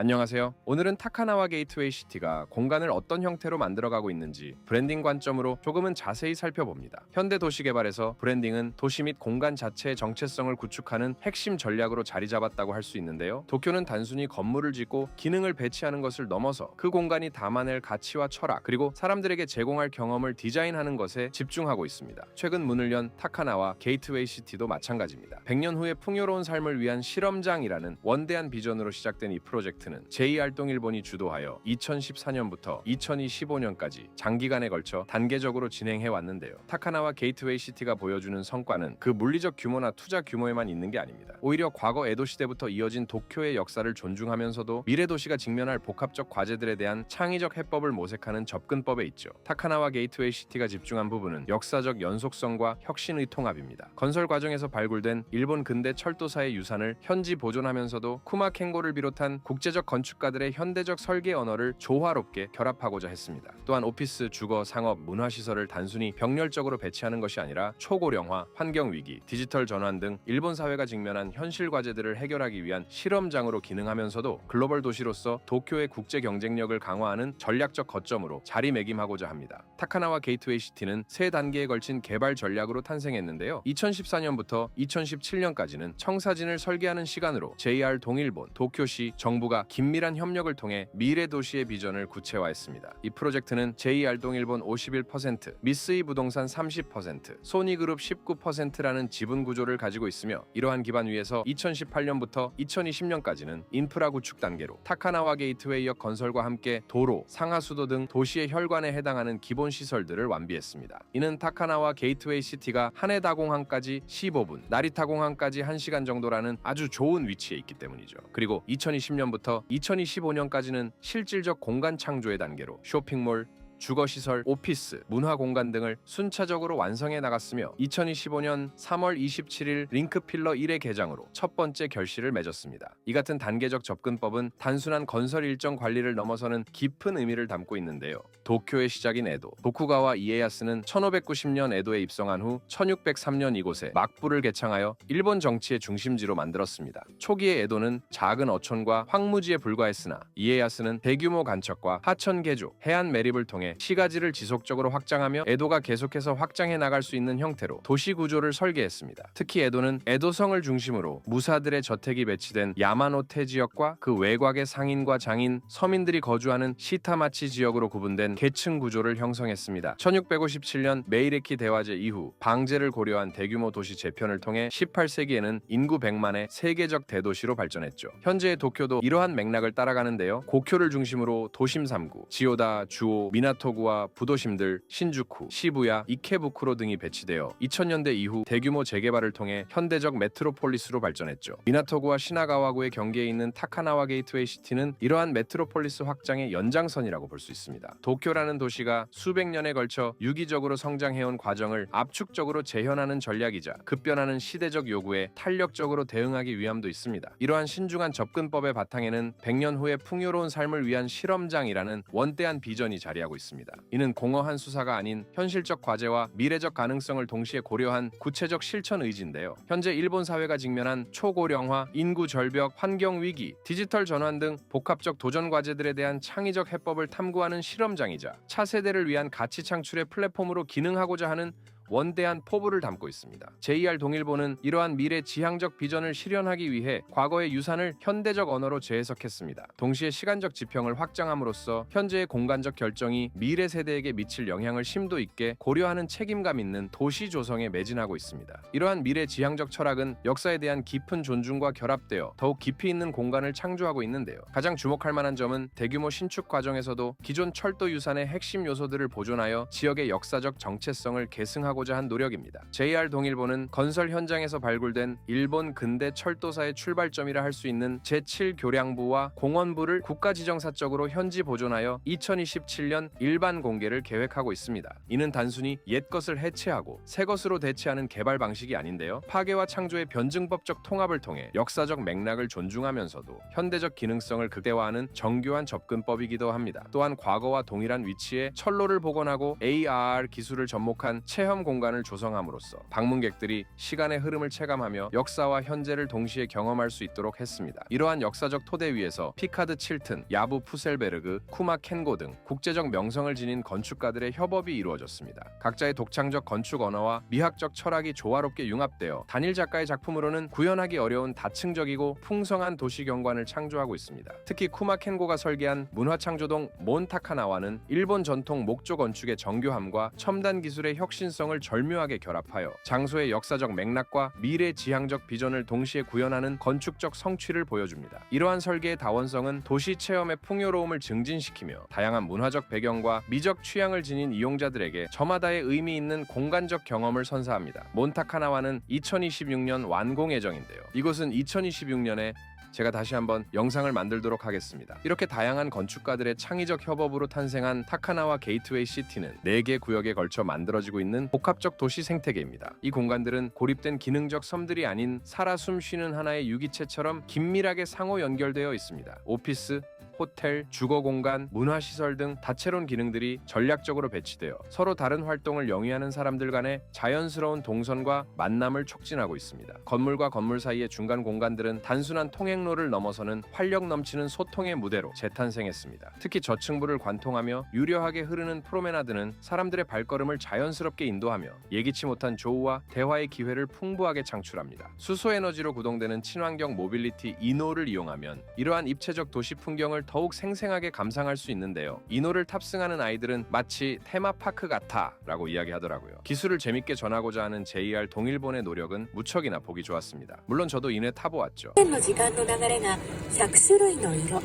안녕하세요. 오늘은 타카나와 게이트웨이 시티가 공간을 어떤 형태로 만들어가고 있는지 브랜딩 관점으로 조금은 자세히 살펴봅니다. 현대 도시 개발에서 브랜딩은 도시 및 공간 자체의 정체성을 구축하는 핵심 전략으로 자리 잡았다고 할 수 있는데요. 도쿄는 단순히 건물을 짓고 기능을 배치하는 것을 넘어서 그 공간이 담아낼 가치와 철학, 그리고 사람들에게 제공할 경험을 디자인하는 것에 집중하고 있습니다. 최근 문을 연 타카나와 게이트웨이 시티도 마찬가지입니다. 100년 후의 풍요로운 삶을 위한 실험장이라는 원대한 비전으로 시작된 이 프로젝트는 제2알동일본이 주도하여 2014년부터 2025년까지 장기간에 걸쳐 단계적으로 진행해 왔는데요. 타카나와 게이트웨이 시티가 보여주는 성과는 그 물리적 규모나 투자 규모에만 있는 게 아닙니다. 오히려 과거 에도 시대부터 이어진 도쿄의 역사를 존중하면서도 미래 도시가 직면할 복합적 과제들에 대한 창의적 해법을 모색하는 접근법에 있죠. 타카나와 게이트웨이 시티가 집중한 부분은 역사적 연속성과 혁신의 통합입니다. 건설 과정에서 발굴된 일본 근대 철도사의 유산을 현지 보존하면서도 쿠마켄고를 비롯한 국제적 건축가들의 현대적 설계 언어를 조화롭게 결합하고자 했습니다. 또한 오피스, 주거, 상업, 문화시설을 단순히 병렬적으로 배치하는 것이 아니라 초고령화, 환경위기, 디지털 전환 등 일본 사회가 직면한 현실 과제들을 해결하기 위한 실험장으로 기능하면서도 글로벌 도시로서 도쿄의 국제 경쟁력을 강화하는 전략적 거점으로 자리매김하고자 합니다. 타카나와 게이트웨이 시티는 세 단계에 걸친 개발 전략으로 탄생했는데요. 2014년부터 2017년까지는 청사진을 설계하는 시간으로 JR 동일본, 도쿄시, 정부가 긴밀한 협력을 통해 미래 도시의 비전을 구체화했습니다. 이 프로젝트는 제2알동일본 51%, 미쓰이 부동산 30%, 소니그룹 19%라는 지분 구조를 가지고 있으며 이러한 기반 위에서 2018년부터 2020년까지는 인프라 구축 단계로 타카나와 게이트웨이역 건설과 함께 도로, 상하수도 등 도시의 혈관에 해당하는 기본 시설들을 완비했습니다. 이는 타카나와 게이트웨이 시티가 하네다공항까지 15분, 나리타공항까지 1시간 정도라는 아주 좋은 위치에 있기 때문이죠. 그리고 2020년부터 2025년까지는 실질적 공간 창조의 단계로 쇼핑몰, 주거시설, 오피스, 문화공간 등을 순차적으로 완성해 나갔으며 2025년 3월 27일 링크필러 1의 개장으로 첫 번째 결실을 맺었습니다. 이 같은 단계적 접근법은 단순한 건설 일정 관리를 넘어서는 깊은 의미를 담고 있는데요. 도쿄의 시작인 에도, 도쿠가와 이에야스는 1590년 에도에 입성한 후 1603년 이곳에 막부를 개창하여 일본 정치의 중심지로 만들었습니다. 초기의 에도는 작은 어촌과 황무지에 불과했으나 이에야스는 대규모 간척과 하천 개조, 해안 매립을 통해 시가지를 지속적으로 확장하며 에도가 계속해서 확장해 나갈 수 있는 형태로 도시 구조를 설계했습니다. 특히 에도는 에도성을 중심으로 무사들의 저택이 배치된 야마노테 지역과 그 외곽의 상인과 장인, 서민들이 거주하는 시타마치 지역으로 구분된 계층 구조를 형성했습니다. 1657년 메이레키 대화제 이후 방제를 고려한 대규모 도시 재편을 통해 18세기에는 인구 100만의 세계적 대도시로 발전했죠. 현재의 도쿄도 이러한 맥락을 따라가는데요. 고쿄를 중심으로 도심 3구, 지오다, 주오, 미나토구와 부도심들, 신주쿠, 시부야, 이케부쿠로 등이 배치되어 2000년대 이후 대규모 재개발을 통해 현대적 메트로폴리스로 발전했죠. 미나토구와 시나가와구의 경계에 있는 타카나와 게이트웨이 시티는 이러한 메트로폴리스 확장의 연장선이라고 볼 수 있습니다. 도쿄라는 도시가 수백 년에 걸쳐 유기적으로 성장해온 과정을 압축적으로 재현하는 전략이자 급변하는 시대적 요구에 탄력적으로 대응하기 위함도 있습니다. 이러한 신중한 접근법의 바탕에는 100년 후의 풍요로운 삶을 위한 실험장이라는 원대한 비전이 자리하고 있습니다. 이는 공허한 수사가 아닌 현실적 과제와 미래적 가능성을 동시에 고려한 구체적 실천 의지인데요. 현재 일본 사회가 직면한 초고령화, 인구 절벽, 환경 위기, 디지털 전환 등 복합적 도전 과제들에 대한 창의적 해법을 탐구하는 실험장이자 차세대를 위한 가치 창출의 플랫폼으로 기능하고자 하는 원대한 포부를 담고 있습니다. JR 동일본은 이러한 미래 지향적 비전을 실현하기 위해 과거의 유산을 현대적 언어로 재해석했습니다. 동시에 시간적 지평을 확장함으로써 현재의 공간적 결정이 미래 세대에게 미칠 영향을 심도 있게 고려하는 책임감 있는 도시 조성에 매진하고 있습니다. 이러한 미래 지향적 철학은 역사에 대한 깊은 존중과 결합되어 더욱 깊이 있는 공간을 창조하고 있는데요. 가장 주목할 만한 점은 대규모 신축 과정에서도 기존 철도 유산의 핵심 요소들을 보존하여 지역의 역사적 정체성을 계승하고 한 노력입니다. JR 동일본은 건설 현장에서 발굴된 일본 근대 철도사의 출발점이라 할 수 있는 제7교량부와 공원부를 국가지정사적으로 현지 보존하여 2027년 일반 공개를 계획하고 있습니다. 이는 단순히 옛것을 해체하고 새것으로 대체하는 개발 방식이 아닌데요. 파괴와 창조의 변증법적 통합을 통해 역사적 맥락을 존중하면서도 현대적 기능성을 극대화하는 정교한 접근법이기도 합니다. 또한 과거와 동일한 위치에 철로를 복원하고 AR 기술을 접목한 체험 공간을 조성함으로써 방문객들이 시간의 흐름을 체감하며 역사와 현재를 동시에 경험할 수 있도록 했습니다. 이러한 역사적 토대 위에서 피카드 칠튼, 야부 푸셀베르그, 쿠마 켄고 등 국제적 명성을 지닌 건축가들의 협업이 이루어졌습니다. 각자의 독창적 건축 언어와 미학적 철학이 조화롭게 융합되어 단일 작가의 작품으로는 구현하기 어려운 다층적이고 풍성한 도시 경관을 창조하고 있습니다. 특히 쿠마 켄고가 설계한 문화창조동 몬타카나와는 일본 전통 목조 건축의 정교함과 첨단 기술의 혁신성을 절묘하게 결합하여 장소의 역사적 맥락과 미래 지향적 비전을 동시에 구현하는 건축적 성취를 보여줍니다. 이러한 설계의 다원성은 도시 체험의 풍요로움을 증진시키며 다양한 문화적 배경과 미적 취향을 지닌 이용자들에게 저마다의 의미 있는 공간적 경험을 선사합니다. 몬타카나와는 2026년 완공 예정인데요. 이곳은 2026년에 제가 다시 한번 영상을 만들도록 하겠습니다. 이렇게 다양한 건축가들의 창의적 협업으로 탄생한 타카나와 게이트웨이 시티는 4개 구역에 걸쳐 만들어지고 있는 복합적 도시 생태계입니다. 이 공간들은 고립된 기능적 섬들이 아닌 살아 숨쉬는 하나의 유기체처럼 긴밀하게 상호 연결되어 있습니다. 오피스, 호텔, 주거 공간, 문화시설 등 다채로운 기능들이 전략적으로 배치되어 서로 다른 활동을 영위하는 사람들 간의 자연스러운 동선과 만남을 촉진하고 있습니다. 건물과 건물 사이의 중간 공간들은 단순한 통행로를 넘어서는 활력 넘치는 소통의 무대로 재탄생했습니다. 특히 저층부를 관통하며 유려하게 흐르는 프로메나드는 사람들의 발걸음을 자연스럽게 인도하며 예기치 못한 조우와 대화의 기회를 풍부하게 창출합니다. 수소 에너지로 구동되는 친환경 모빌리티 이노를 이용하면 이러한 입체적 도시 풍경을 더욱 생생하게 감상할 수 있는데요. 이노를 탑승하는 아이들은 마치 테마파크 같아라고 이야기하더라고요. 기술을 재밌게 전하고자 하는 JR 동일본의 노력은 무척이나 보기 좋았습니다. 물론 저도 이내 타보았죠. の時間の流れが100種類の色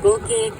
合計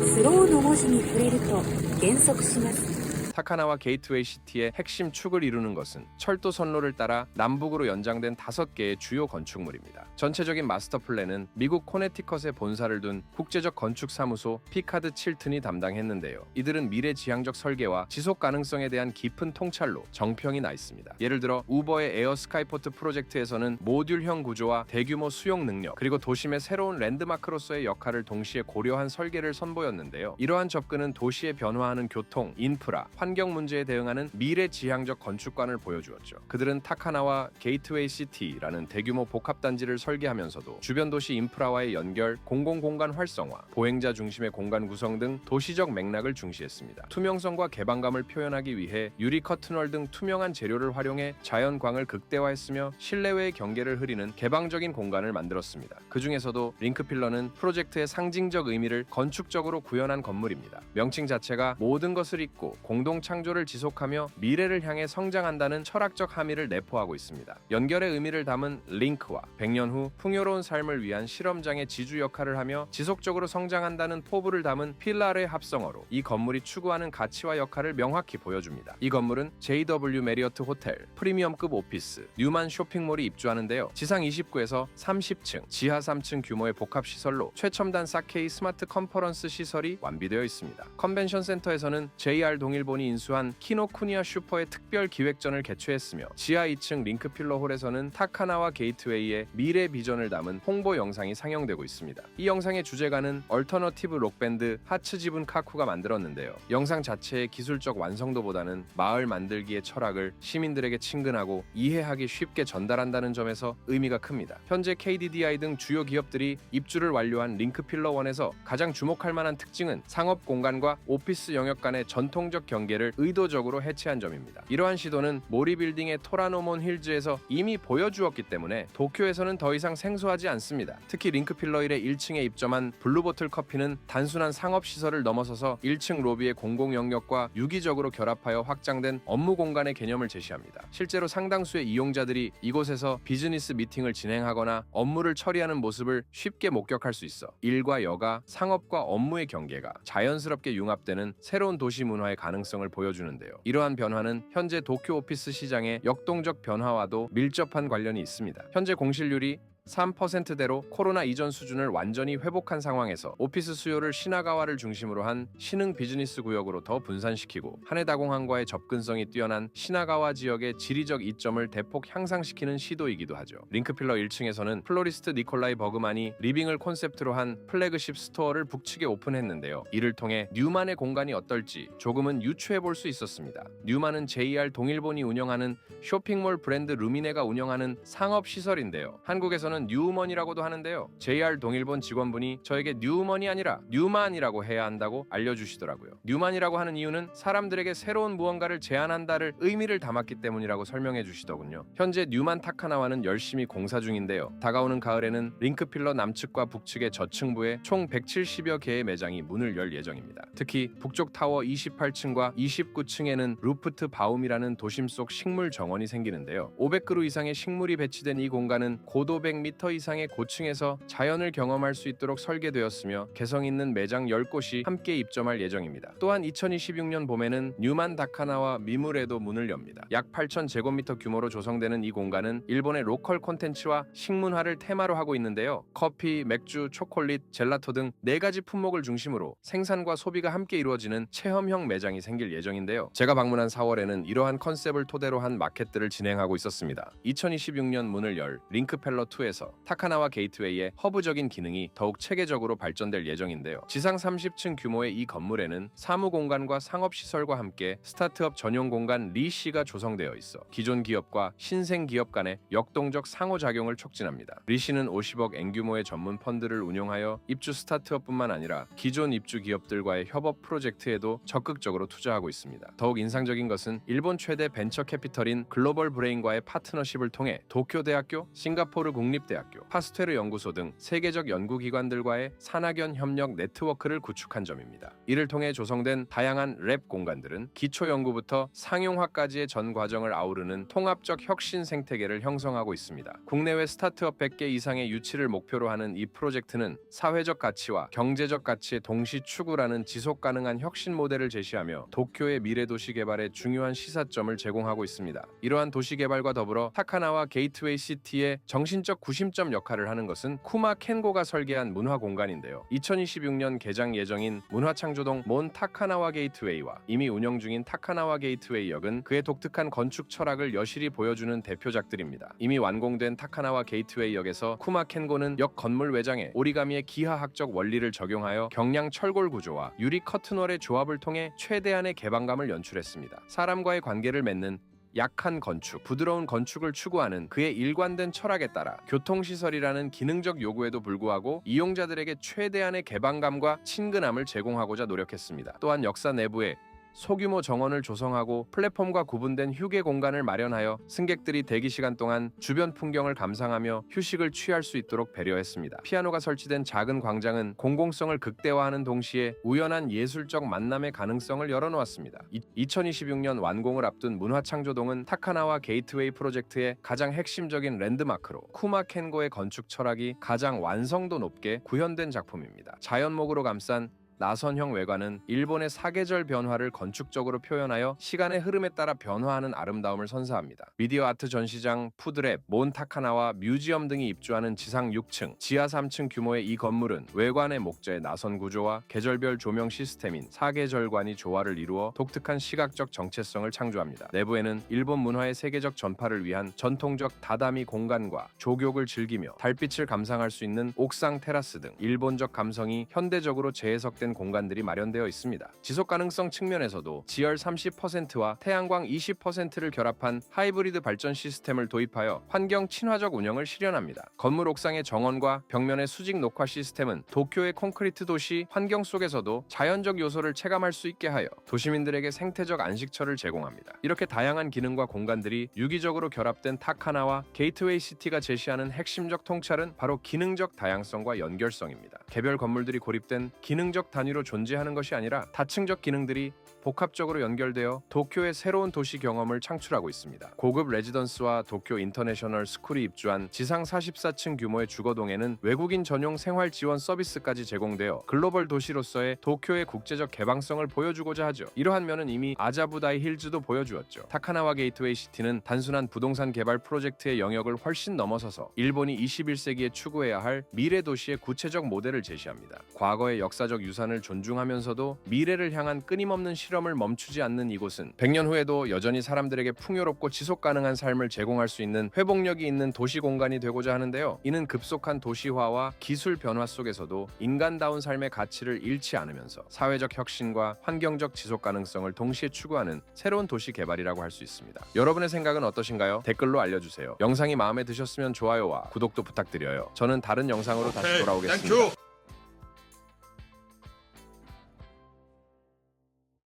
スローの文字に触れると減速します。 타카나와 게이트웨이 시티의 핵심 축을 이루는 것은 철도 선로를 따라 남북으로 연장된 5개의 주요 건축물입니다. 전체적인 마스터 플랜은 미국 코네티컷에 본사를 둔 국제적 건축사무소 피카드 칠튼이 담당했는데요. 이들은 미래 지향적 설계와 지속 가능성에 대한 깊은 통찰로 정평이 나 있습니다. 예를 들어 우버의 에어 스카이포트 프로젝트에서는 모듈형 구조와 대규모 수용 능력 그리고 도심의 새로운 랜드마크로서의 역할을 동시에 고려한 설계를 선보였는데요. 이러한 접근은 도시의 변화하는 교통, 인프라, 환경 문제에 대응하는 미래 지향적 건축관을 보여주었죠. 그들은 타카나와 게이트웨이 시티라는 대규모 복합 단지를 설계하면서도 주변 도시 인프라와의 연결, 공공공간 활성화, 보행자 중심의 공간 구성 등 도시적 맥락을 중시했습니다. 투명성과 개방감을 표현하기 위해 유리 커튼월 등 투명한 재료를 활용해 자연광을 극대화했으며 실내외의 경계를 흐리는 개방적인 공간을 만들었습니다. 그 중에서도 링크필러는 프로젝트의 상징적 의미를 건축적으로 구현한 건물입니다. 명칭 자체가 모든 것을 잇고 공동 창조를 지속하며 미래를 향해 성장한다는 철학적 함의를 내포하고 있습니다. 연결의 의미를 담은 링크와 100년 후 풍요로운 삶을 위한 실험장의 지주 역할을 하며 지속적으로 성장한다는 포부를 담은 필라의 합성어로 이 건물이 추구하는 가치와 역할을 명확히 보여줍니다. 이 건물은 JW 메리어트 호텔, 프리미엄급 오피스, 뉴만 쇼핑몰이 입주하는데요. 지상 29에서 30층, 지하 3층 규모의 복합시설로 최첨단 4K 스마트 컨퍼런스 시설이 완비되어 있습니다. 컨벤션 센터에서는 JR 동일본이 인수한 키노쿠니아 슈퍼의 특별 기획전을 개최했으며 지하 2층 링크필러 홀에서는 타카나와 게이트웨이의 미래 비전을 담은 홍보 영상이 상영되고 있습니다. 이 영상의 주제가는 얼터너티브 록밴드 하츠지분 카쿠가 만들었는데요. 영상 자체의 기술적 완성도보다는 마을 만들기의 철학을 시민들에게 친근하고 이해하기 쉽게 전달한다는 점에서 의미가 큽니다. 현재 KDDI 등 주요 기업들이 입주를 완료한 링크필러 1에서 가장 주목할 만한 특징은 상업 공간과 오피스 영역 간의 전통적 경계를 의도적으로 해체한 점입니다. 이러한 시도는 모리빌딩의 토라노몬 힐즈에서 이미 보여주었기 때문에 도쿄에서는 더 이상 생소하지 않습니다. 특히 링크필러 1의 1층에 입점한 블루보틀 커피는 단순한 상업시설을 넘어서서 1층 로비의 공공 영역과 유기적으로 결합하여 확장된 업무 공간의 개념을 제시합니다. 실제로 상당수의 이용자들이 이곳에서 비즈니스 미팅을 진행하거나 업무를 처리하는 모습을 쉽게 목격할 수 있어 일과 여가, 상업과 업무의 경계가 자연스럽게 융합되는 새로운 도시 문화의 가능성을 보여주는데요. 이러한 변화는 현재 도쿄 오피스 시장의 역동적 변화와도 밀접한 관련이 있습니다. 현재 공실률이 3%대로 코로나 이전 수준을 완전히 회복한 상황에서 오피스 수요를 시나가와를 중심으로 한 신흥 비즈니스 구역으로 더 분산시키고 하네다공항과의 접근성이 뛰어난 시나가와 지역의 지리적 이점을 대폭 향상시키는 시도이기도 하죠. 링크필러 1층에서는 플로리스트 니콜라이 버그만이 리빙을 콘셉트로 한 플래그십 스토어를 북측에 오픈했는데요. 이를 통해 뉴만의 공간이 어떨지 조금은 유추해볼 수 있었습니다. 뉴만은 JR 동일본이 운영하는 쇼핑몰 브랜드 루미네가 운영하는 상업시설인데요. 한국에서는 뉴우먼이라고도 하는데요. JR 동일본 직원분이 저에게 뉴우먼이 아니라 뉴만이라고 해야 한다고 알려주시더라고요. 뉴만이라고 하는 이유는 사람들에게 새로운 무언가를 제안한다를 의미를 담았기 때문이라고 설명해 주시더군요. 현재 뉴만 타카나와는 열심히 공사 중인데요. 다가오는 가을에는 링크필러 남측과 북측의 저층부에 총 170여 개의 매장이 문을 열 예정입니다. 특히 북쪽 타워 28층과 29층에는 루프트 바움이라는 도심 속 식물 정원이 생기는데요. 500그루 이상의 식물이 배치된 이 공간은 고도 100m 이상의 고층에서 자연을 경험할 수 있도록 설계되었으며 개성 있는 매장 10곳이 함께 입점할 예정입니다. 또한 2026년 봄에는 뉴만 다카나와 미물에도 문을 엽니다. 약 8,000제곱미터 규모로 조성되는 이 공간은 일본의 로컬 콘텐츠와 식문화를 테마로 하고 있는데요. 커피, 맥주, 초콜릿, 젤라토 등 4가지 품목을 중심으로 생산과 소비가 함께 이루어지는 체험형 매장이 생길 예정인데요. 제가 방문한 4월에는 이러한 컨셉을 토대로 한 마켓들을 진행하고 있었습니다. 2026년 문을 열 링크펠러2에서 타카나와 게이트웨이의 허브적인 기능이 더욱 체계적으로 발전될 예정인데요. 지상 30층 규모의 이 건물에는 사무공간과 상업시설과 함께 스타트업 전용 공간 리시가 조성되어 있어 기존 기업과 신생 기업 간의 역동적 상호작용을 촉진합니다. 리시는 50억 엔 규모의 전문 펀드를 운용하여 입주 스타트업뿐만 아니라 기존 입주 기업들과의 협업 프로젝트에도 적극적으로 투자하고 있습니다. 더욱 인상적인 것은 일본 최대 벤처 캐피털인 글로벌 브레인과의 파트너십을 통해 도쿄대학교, 싱가포르 국립대학교, 파스테르 연구소 등 세계적 연구기관들과의 산학연 협력 네트워크를 구축한 점입니다. 이를 통해 조성된 다양한 랩 공간들은 기초 연구부터 상용화까지의 전 과정을 아우르는 통합적 혁신 생태계를 형성하고 있습니다. 국내외 스타트업 100개 이상의 유치를 목표로 하는 이 프로젝트는 사회적 가치와 경제적 가치의 동시 추구라는 지속 가능한 혁신 모델을 제시하며 도쿄의 미래 도시 개발에 중요한 시사점을 제공하고 있습니다. 이러한 도시 개발과 더불어 타카나와 게이트웨이 시티의 정신적 구심점 역할을 하는 것은 쿠마 켄고가 설계한 문화 공간인데요. 2026년 개장 예정인 문화창조동 몬 타카나와 게이트웨이와 이미 운영 중인 타카나와 게이트웨이 역은 그의 독특한 건축 철학을 여실히 보여주는 대표작들입니다. 이미 완공된 타카나와 게이트웨이 역에서 쿠마 켄고는 역 건물 외장에 오리가미의 기하학적 원리를 적용하여 경량 철골 구조와 유리 커튼월의 조합을 통해 최대한의 개방감을 연출했습니다. 사람과의 관계를 맺는 약한 건축, 부드러운 건축을 추구하는 그의 일관된 철학에 따라 교통시설이라는 기능적 요구에도 불구하고 이용자들에게 최대한의 개방감과 친근함을 제공하고자 노력했습니다. 또한 역사 내부에 소규모 정원을 조성하고 플랫폼과 구분된 휴게 공간을 마련하여 승객들이 대기 시간 동안 주변 풍경을 감상하며 휴식을 취할 수 있도록 배려했습니다. 피아노가 설치된 작은 광장은 공공성을 극대화하는 동시에 우연한 예술적 만남의 가능성을 열어놓았습니다. 2026년 완공을 앞둔 문화창조동은 타카나와 게이트웨이 프로젝트의 가장 핵심적인 랜드마크로 쿠마 켄고의 건축 철학이 가장 완성도 높게 구현된 작품입니다. 자연목으로 감싼 나선형 외관은 일본의 사계절 변화를 건축적으로 표현하여 시간의 흐름에 따라 변화하는 아름다움을 선사합니다. 미디어 아트 전시장, 푸드랩, 몬 타카나와 뮤지엄 등이 입주하는 지상 6층, 지하 3층 규모의 이 건물은 외관의 목재의 나선 구조와 계절별 조명 시스템인 사계절관이 조화를 이루어 독특한 시각적 정체성을 창조합니다. 내부에는 일본 문화의 세계적 전파를 위한 전통적 다다미 공간과 조격을 즐기며 달빛을 감상할 수 있는 옥상 테라스 등 일본적 감성이 현대적으로 재해석된 공간들이 마련되어 있습니다. 지속 가능성 측면에서도 지열 30%와 태양광 20%를 결합한 하이브리드 발전 시스템을 도입하여 환경 친화적 운영을 실현합니다. 건물 옥상의 정원과 벽면의 수직 녹화 시스템은 도쿄의 콘크리트 도시 환경 속에서도 자연적 요소를 체감할 수 있게 하여 도시민들에게 생태적 안식처를 제공합니다. 이렇게 다양한 기능과 공간들이 유기적으로 결합된 타카나와 게이트웨이 시티가 제시하는 핵심적 통찰은 바로 기능적 다양성과 연결성입니다. 개별 건물들이 고립된 기능적 단위로 존재하는 것이 아니라 다층적 기능들이 복합적으로 연결되어 도쿄의 새로운 도시 경험을 창출하고 있습니다. 고급 레지던스와 도쿄 인터내셔널 스쿨이 입주한 지상 44층 규모의 주거동에는 외국인 전용 생활 지원 서비스까지 제공되어 글로벌 도시로서의 도쿄의 국제적 개방성을 보여주고자 하죠. 이러한 면은 이미 아자부다이 힐즈도 보여주었죠. 타카나와 게이트웨이 시티는 단순한 부동산 개발 프로젝트의 영역을 훨씬 넘어서서 일본이 21세기에 추구해야 할 미래 도시의 구체적 모델을 제시합니다. 과거의 역사적 유산을 존중하면서도 미래를 향한 끊임없는 실험을 멈추지 않는 이곳은 100년 후에도 여전히 사람들에게 풍요롭고 지속 가능한 삶을 제공할 수 있는 회복력이 있는 도시 공간이 되고자 하는데요. 이는 급속한 도시화와 기술 변화 속에서도 인간다운 삶의 가치를 잃지 않으면서 사회적 혁신과 환경적 지속 가능성을 동시에 추구하는 새로운 도시 개발이라고 할 수 있습니다. 여러분의 생각은 어떠신가요? 댓글로 알려주세요. 영상이 마음에 드셨으면 좋아요와 구독도 부탁드려요. 저는 다른 영상으로 다시 돌아오겠습니다.